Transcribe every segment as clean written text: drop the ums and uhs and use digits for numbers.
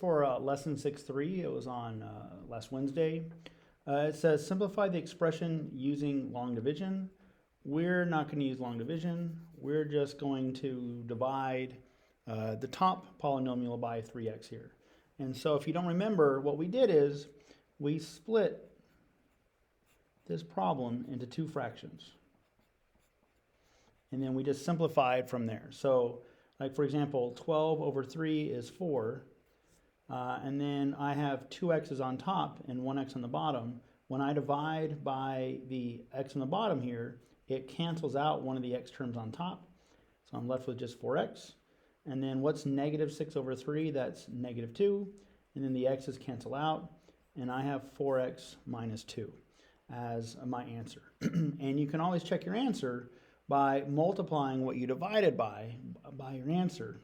For lesson 6.3, it was on last Wednesday. It says simplify the expression using long division. We're not going to use long division. We're just going to divide the top polynomial by 3x here. And so if you don't remember, what we did is we split this problem into two fractions. And then we just simplified from there. So like for example, 12 over 3 is 4. And then I have two x's on top and one x on the bottom. When I divide by the x on the bottom here, it cancels out one of the x terms on top. So I'm left with just 4x. And then what's negative 6 over 3? That's negative 2. And then the x's cancel out. And I have 4x minus 2 as my answer. And you can always check your answer by multiplying what you divided by your answer.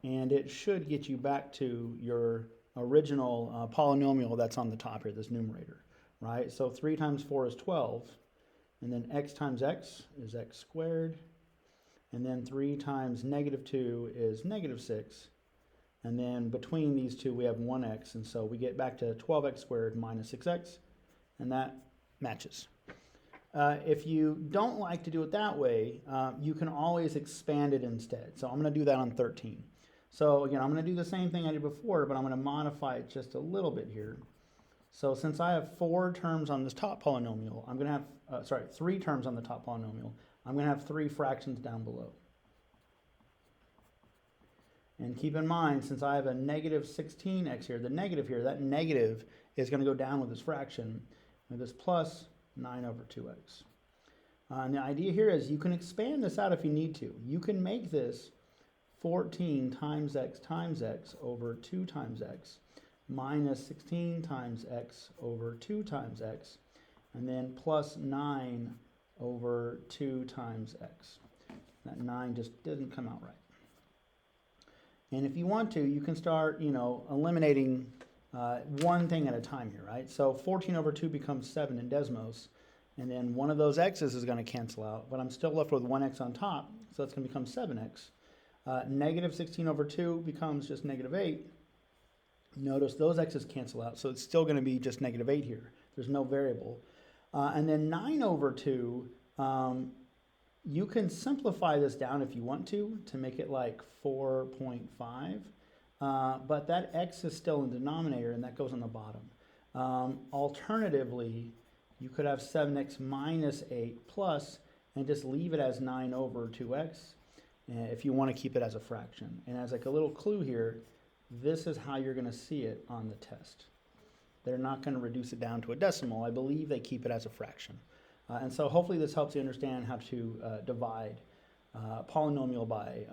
And it should get you back to your original polynomial that's on the top here, this numerator, right? So 3 times 4 is 12, and then x times x is x squared, and then 3 times negative 2 is negative 6, and then between these two we have 1x, and so we get back to 12x squared minus 6x, and that matches. If you don't like to do it that way, you can always expand it instead. So I'm going to do that on 13. So again, I'm going to do the same thing I did before, but I'm going to modify it just a little bit here. So since I have 4 terms on this top polynomial, I'm going to have, 3 terms on the top polynomial, I'm going to have 3 fractions down below. And keep in mind, since I have a negative 16x here, the negative here, that negative is going to go down with this fraction, with this plus 9 over 2x. And the idea here is you can expand this out if you need to. You can make this 14 times x over 2 times x minus 16 times x over 2 times x, and then plus 9 over 2 times x. That 9 just didn't come out right. And if you want to, you can start, eliminating one thing at a time here, right? So 14 over 2 becomes 7 in Desmos, and then one of those x's is going to cancel out, but I'm still left with 1x on top, so that's going to become 7x. Negative 16 over 2 becomes just negative 8. Notice those x's cancel out, so it's still going to be just negative 8 here. There's no variable. And then 9 over 2, you can simplify this down if you want to make it like 4.5. But that x is still in the denominator, and that goes on the bottom. Alternatively, you could have 7x minus 8 plus, and just leave it as 9 over 2x. If you want to keep it as a fraction. And as like a little clue here, this is how you're going to see it on the test. They're not going to reduce it down to a decimal. I believe they keep it as a fraction. And so hopefully this helps you understand how to divide polynomial by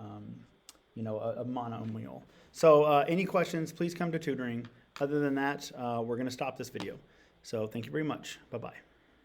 a monomial. So any questions, please come to tutoring. Other than that, we're going to stop this video. So thank you very much. Bye-bye.